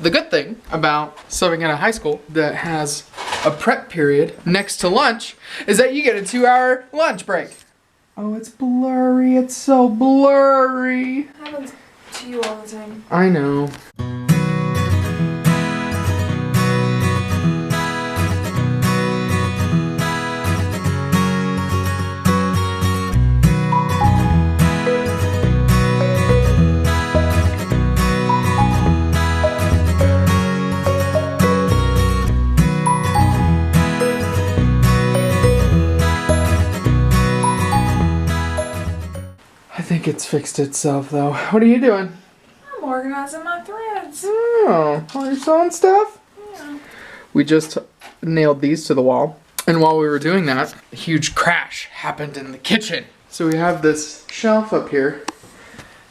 The good thing about subbing at a high school that has a prep period next to lunch is that you get a 2-hour lunch break. Oh, it's blurry. It's so blurry. It happens to you all the time. I know. I think it's fixed itself though. What are you doing? I'm organizing my threads. Oh, are you sewing stuff? Yeah. We just nailed these to the wall. And while we were doing that, a huge crash happened in the kitchen. So we have this shelf up here.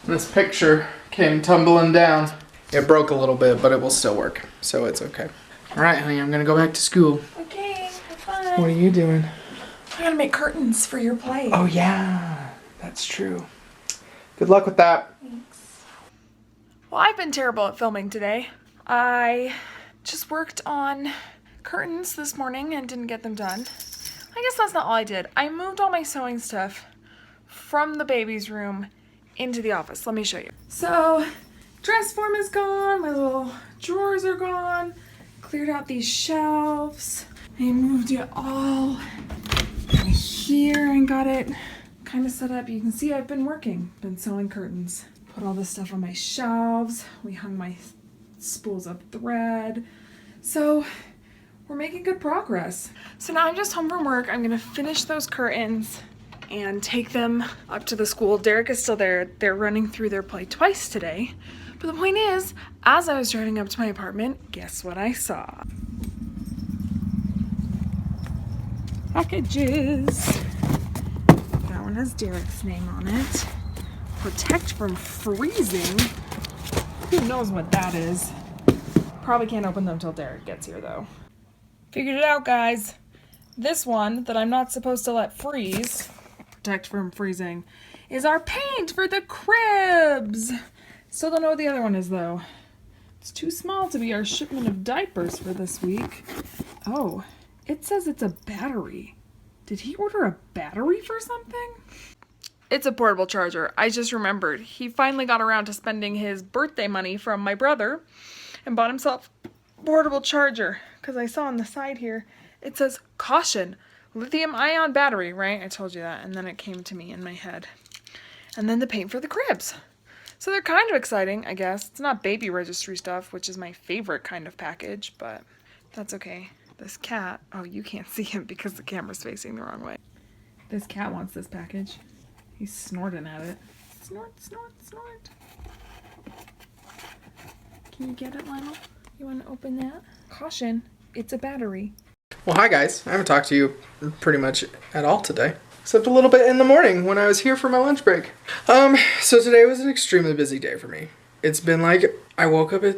And this picture came tumbling down. It broke a little bit, but it will still work. So it's okay. All right, honey, I'm gonna go back to school. Okay, have fun. What are you doing? I gotta make curtains for your play. Oh yeah, that's true. Good luck with that. Thanks. Well, I've been terrible at filming today. I just worked on curtains this morning and didn't get them done. I guess that's not all I did. I moved all my sewing stuff from the baby's room into the office. Let me show you. So, dress form is gone. My little drawers are gone. Cleared out these shelves. I moved it all here and got it kind of set up. You can see I've been working, been sewing curtains. Put all this stuff on my shelves. We hung my spools of thread. So we're making good progress. So now I'm just home from work. I'm gonna finish those curtains and take them up to the school. Derek is still there. They're running through their play twice today. But the point is, as I was driving up to my apartment, guess what I saw? Packages. That one has Derek's name on it. Protect from freezing. Who knows what that is? Probably can't open them till Derek gets here though. Figured it out, guys. This one that I'm not supposed to let freeze, protect from freezing, is our paint for the cribs. Still don't know what the other one is though. It's too small to be our shipment of diapers for this week. Oh, it says it's a battery. Did he order a battery for something? It's a portable charger. I just remembered. He finally got around to spending his birthday money from my brother and bought himself a portable charger. Because I saw on the side here, it says, caution, lithium-ion battery, right? I told you that. And then it came to me in my head. And then the paint for the cribs. So they're kind of exciting, I guess. It's not baby registry stuff, which is my favorite kind of package, but that's okay. This cat, oh, you can't see him because the camera's facing the wrong way. This cat wants this package. He's snorting at it. Snort, snort, snort. Can you get it, Lionel? You want to open that? Caution, it's a battery. Well, hi guys. I haven't talked to you pretty much at all today. Except a little bit in the morning when I was here for my lunch break. So today was an extremely busy day for me. It's been like, I woke up at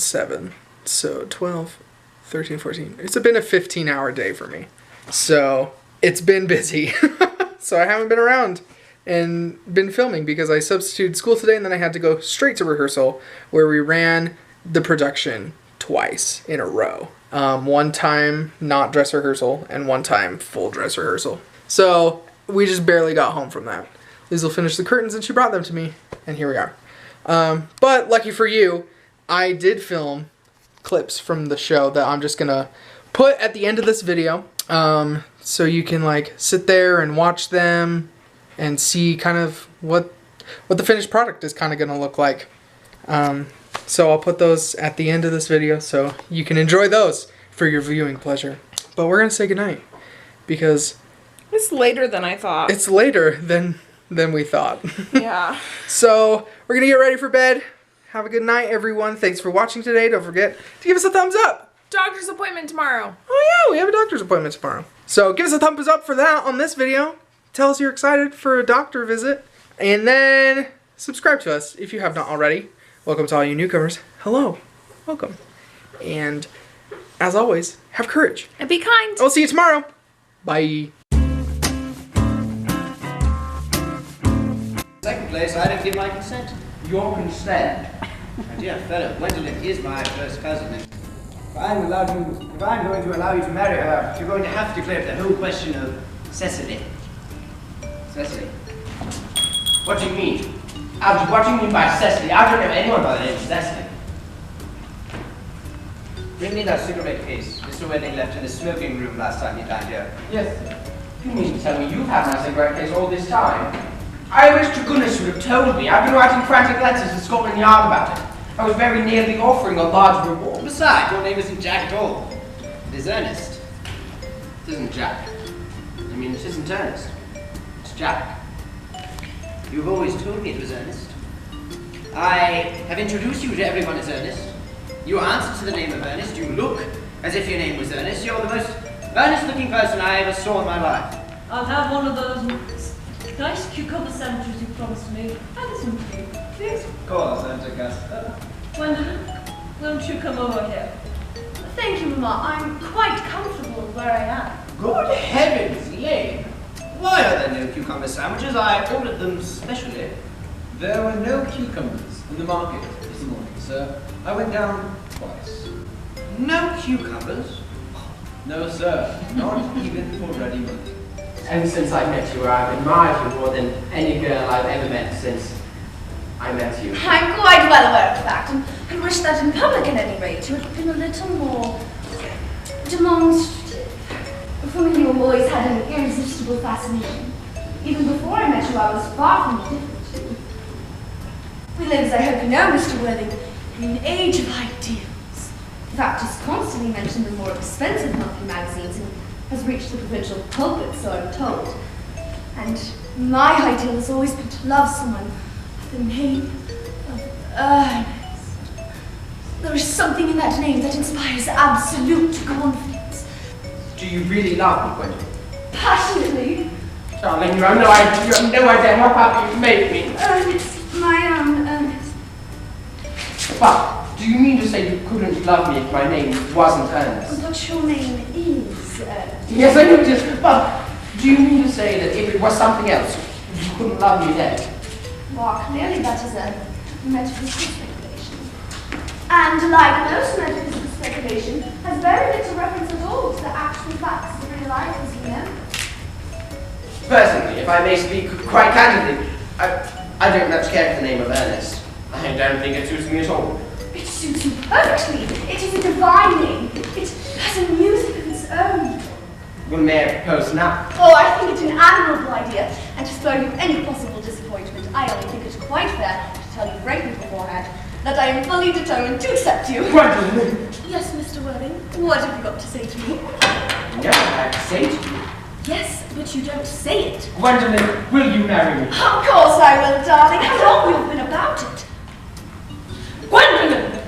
7, so 12, 13, 14. It's been a 15-hour day for me. So it's been busy. So I haven't been around and been filming because I substituted school today and then I had to go straight to rehearsal where we ran the production twice in a row. One time not dress rehearsal and one time full dress rehearsal. So we just barely got home from that. Leisl finished the curtains and she brought them to me and here we are. But lucky for you, I did film clips from the show that I'm just gonna put at the end of this video. So you can like sit there and watch them and see kind of what the finished product is kind of gonna look like. So I'll put those at the end of this video so you can enjoy those for your viewing pleasure. But we're gonna say goodnight because It's later than I thought. it's later than we thought. Yeah. So we're gonna get ready for bed. Have a good night, everyone. Thanks for watching today. Don't forget to give us a thumbs up. Doctor's appointment tomorrow. Oh yeah, we have a doctor's appointment tomorrow. So give us a thumbs up for that on this video. Tell us you're excited for a doctor visit. And then subscribe to us if you have not already. Welcome to all you newcomers. Hello. Welcome. And as always, have courage. And be kind. I'll see you tomorrow. Bye. Second place, I didn't give my consent. Your consent? My dear fellow, Gwendolyn is my first cousin, and if I'm going to allow you to marry her, you're going to have to clear up the whole question of Cecily. Cecily? What do you mean? Algy, what do you mean by Cecily? I don't know anyone by the name of Cecily. Bring me that cigarette case Mr. Wedding left in the smoking room last time he dined here. Yes, sir. You mean to tell me you've had my cigarette case all this time? I wish to goodness you would have told me. I've been writing frantic letters to Scotland Yard about it. I was very nearly offering a large reward. Besides, your name isn't Jack at all. It is Ernest. It isn't Jack. I mean, it isn't Ernest. It's Jack. You've always told me it was Earnest. I have introduced you to everyone as Earnest. You answer to the name of Earnest. You look as if your name was Earnest. You're the most earnest-looking person I ever saw in my life. I'll have one of those nice cucumber sandwiches you promised me. And some tea, please. Of course, Santa Gus. Gwendolyn, won't you come over here? Thank you, Mama. I'm quite comfortable where I am. Good heavens, Lane! Why are there no cucumber sandwiches? I ordered them specially. There were no cucumbers in the market this morning, sir. I went down twice. No cucumbers? No, sir. Not even for ready money. Ever since I met you, I've admired you more than any girl I've ever met since I met you. I'm quite well aware of the fact, and wish that in public at any rate you had been a little more demonstrative. For me, you have always had an irresistible fascination. Even before I met you, I was far from indifferent to you. We live, as I hope you know, Mr. Worthing, in an age of ideals. The fact is constantly mentioned in more expensive monthly magazines and has reached the provincial pulpit, so I'm told. And my ideal has always been to love someone with the name of Earnest. There is something in that name that inspires absolute confidence. Do you really love me, Gwendolyn? Passionately. Darling, you have no idea how happy you make me. Earnest, my own Earnest. But, do you mean to say you couldn't love me if my name wasn't Ernest? But your name is Earnest. Yes, I know it is, but do you mean to say that if it was something else, you couldn't love me then? Well, clearly that is a metaphysical speculation. And like most metaphysical speculation, has very little reference at all to the actual facts of real life as you know. Personally, if I may speak quite candidly, I don't much care for the name of Ernest. I don't think it suits me at all. It suits you perfectly. It is a divine name. It has a music of its own. Well, may I propose now? Oh, I think it an admirable idea, and to spare you any possible disappointment, I only think it quite fair to tell you frankly beforehand that I am fully determined to accept you. Gwendolyn! Yes, Mr. Worthing. What have you got to say to me? Yes, I have to say to you. Yes, but you don't say it. Gwendolyn, will you marry me? Of course I will, darling. How long you've been about it? Gwendolyn!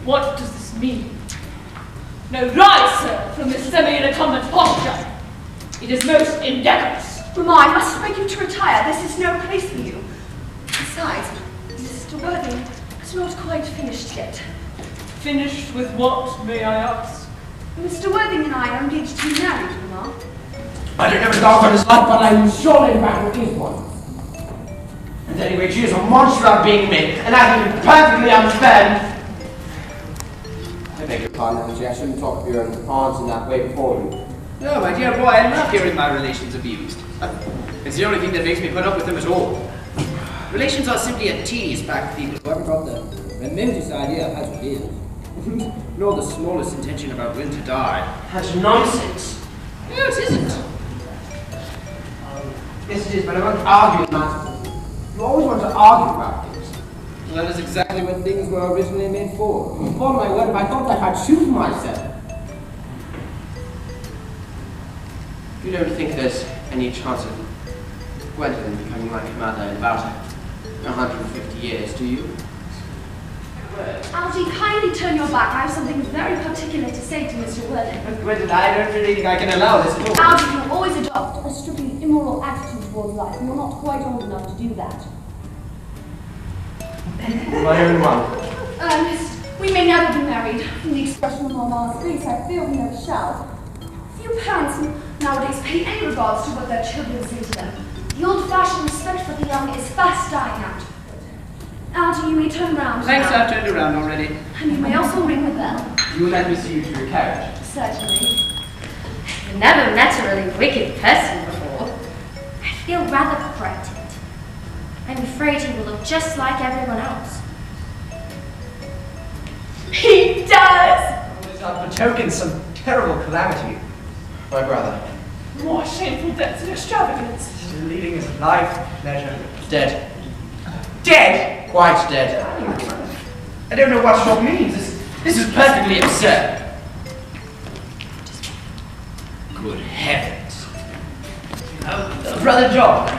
What does this mean? No rise, sir, from this semi-recumbent posture. It is most indecorous. Mamma, I must beg you to retire. This is no place for you. Besides, Mr. Worthing is not quite finished yet. Finished with what, may I ask? Mr. Worthing and I are engaged to be married, Mamma. I don't know what dog on his life, but I'm surely Randall is one. At any rate, she is a monster at being me, and I think it perfectly unfair. I beg your pardon, Angie. I shouldn't talk of your aunts in that way before you. No, my dear boy, I love hearing my relations abused. It's the only thing that makes me put up with them at all. Relations are simply a tease back people who haven't got the remotest idea of how to live. Nor the smallest intention about when to die. That's nonsense. No, it isn't. Yes, it is, but I won't argue with matters. You always want to argue about things. Well, that is exactly what things were originally made for. Upon my word, if I thought I had shoot myself. You don't think there's any chance of Gwendolyn becoming my mother in about 150 years, do you? Algy, kindly turn your back. I have something very particular to say to Mr. Worthing. But Gwendolyn, I don't really think I can allow this at all. Algy, you always adopt a strictly immoral attitude towards life, and you're not quite old enough to do that. My own one. Ernest, we may never be married. In the expression of Mamma's face, I fear we never shall. Few parents nowadays pay any regards to what their children say to them. The old-fashioned respect for the young is fast dying out. Algy, you may turn round. Thanks, now. I've turned around already. And you may also ring the bell. You will let me see you to your carriage. Certainly. I've never met a really wicked person before. I feel rather frightened. I'm afraid he will look just like everyone else. He does! This betokens some terrible calamity. My brother. More shameful deaths and extravagance. Still leading his life, pleasure. Dead. Dead? Quite dead. I don't know what shop means. This is perfectly absurd. Good heavens. Brother John,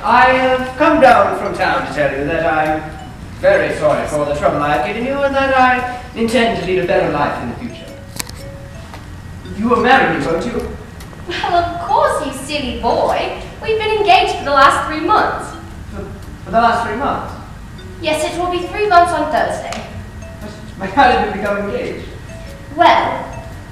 I have come down from town to tell you that I'm very sorry for the trouble I have given you and that I intend to lead a better life in the future. You will marry me, won't you? Well, of course, you silly boy. We've been engaged for the last 3 months. For the last 3 months? Yes, it will be 3 months on Thursday. How did we become engaged? Well,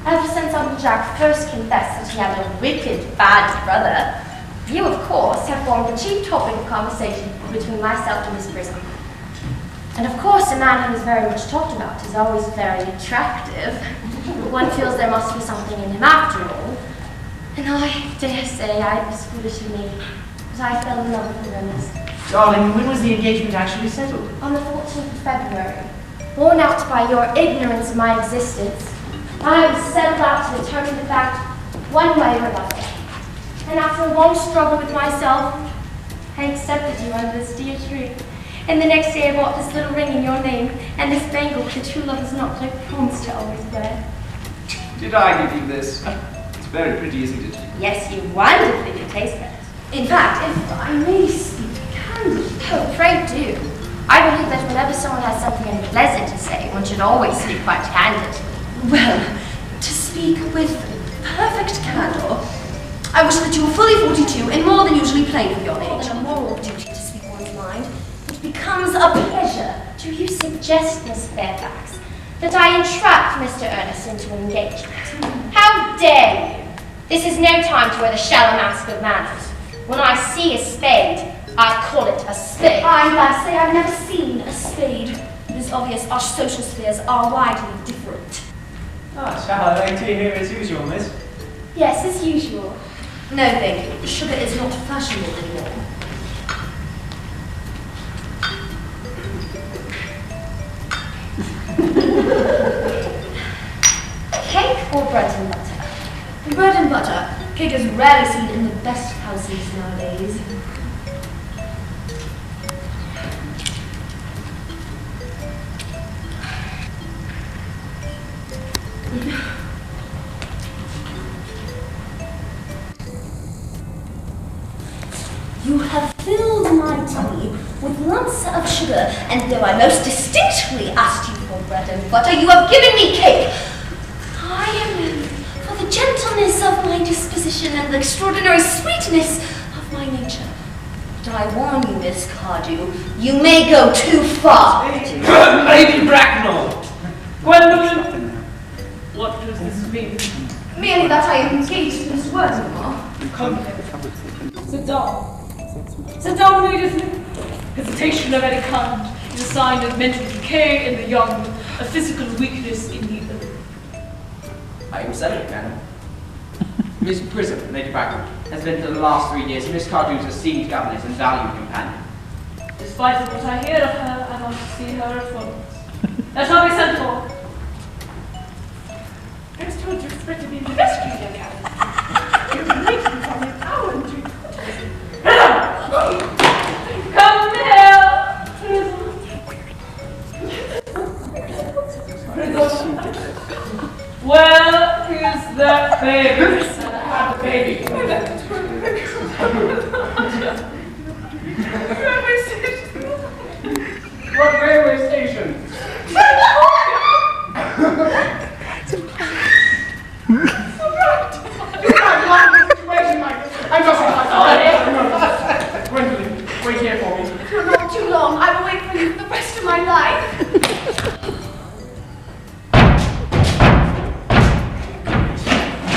ever since Uncle Jack first confessed that he had a wicked, bad brother, you, of course, have formed the chief topic of conversation between myself and Miss Prism. And of course, a man who is very much talked about is always very attractive. One feels there must be something in him after all. And I dare say it was foolish of me, but I fell in love with Earnest. Darling, when was the engagement actually settled? On the 14th of February, worn out by your ignorance of my existence, I was settled out to determine the fact one way or another. And after a long struggle with myself, I accepted you under this dear tree. And the next day I bought this little ring in your name and this bangle the true lovers not like promised to always wear. Did I give you this? It's very pretty, isn't it? Yes, you wonderfully do taste it. In fact, if I may speak candidly. Oh, pray do. I believe that whenever someone has something unpleasant to say, one should always speak quite candidly. Well, to speak with perfect candor, I wish that you were fully 42 and more than usually plain with your More age. than a moral duty to speak one's mind, it becomes a pleasure. Do you suggest, Miss Fairfax, that I entrapped Mr. Earnest into an engagement? How dare you? This is no time to wear the shallow mask of manners. When I see a spade, I call it a spade. I'm glad to say I've never seen a spade. It is obvious our social spheres are widely different. Ah, shall I lay tea here as usual, miss? Yes, as usual. No, thank you. Sugar is not fashionable anymore. Cake or bread and butter? Bread and butter. Cake is rarely seen in the best houses nowadays. You have filled my tea with lumps of sugar, and though I most distinctly asked you for bread and butter, you have given me cake. I am known for the gentleness of my disposition and the extraordinary sweetness of my nature. But I warn you, Miss Cardew, you may go too far. Lady Bracknell! Gwendolyn, what does this mean? Merely that I am engaged to Miss Worthington. Come here. Sit down. Sit down immediately. Hesitation of any kind is a sign of mental decay in the young, a physical weakness in the old. I am settled, madam. Miss Prism, Lady Bracknell, has been for the last 3 years Miss Cardew's esteemed governess and valued companion. Despite of what I hear of her, I want to see her at once. Let her be sent for. I was told you expected me in the vestry, dear Captain. You've been waiting for me an hour and 3 quarters. Come here! Where is that baby? Have the baby. Railway station. What railway station? I'm just Gwendolyn, wait here for me. For not too long, I will wait for you for the rest of my life.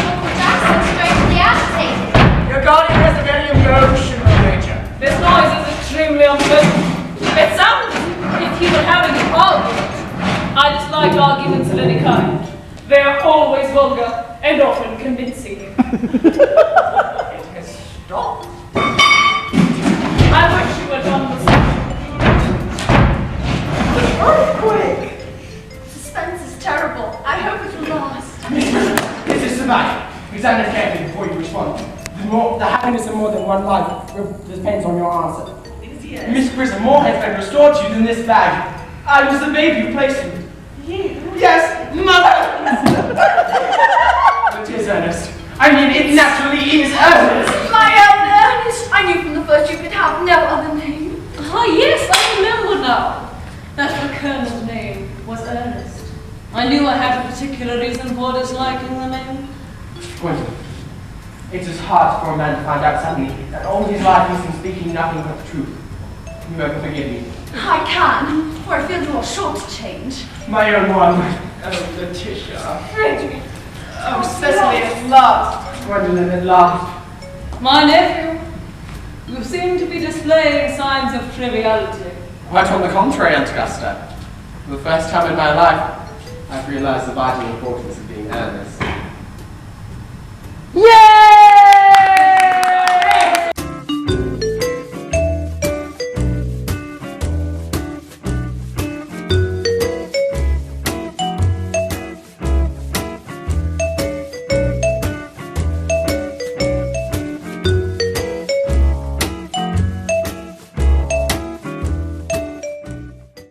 Uncle Jack so strangely agitated. arguments of any kind. They are always vulgar and often convincing. It has stopped. I wish you were done with The earthquake! Suspense is terrible. I hope it will last. This is Savannah. Examine carefully before you respond. The happiness of more than one life depends on your answer. Miss Prism, more has been restored to you than this bag. I was the baby you placed in. You? Yes, mother! It is Earnest. I mean, it naturally is Earnest. My own Earnest. I knew from the first you could have no other name. Ah, yes, I remember now. That the Colonel's name was Earnest. I knew I had a particular reason for disliking the name. Gwendolyn, it is hard for a man to find out suddenly that all his life he's been speaking nothing but the truth. You ever forgive me? I can, for I feel you are short-changed. My own one. Oh, Letitia. Frederick. Oh, Cecily at last. Gwendolyn at last. My nephew, you seem to be displaying signs of triviality. Quite on the contrary, Aunt Augusta. For the first time in my life, I've realized the vital importance of being earnest. Yay!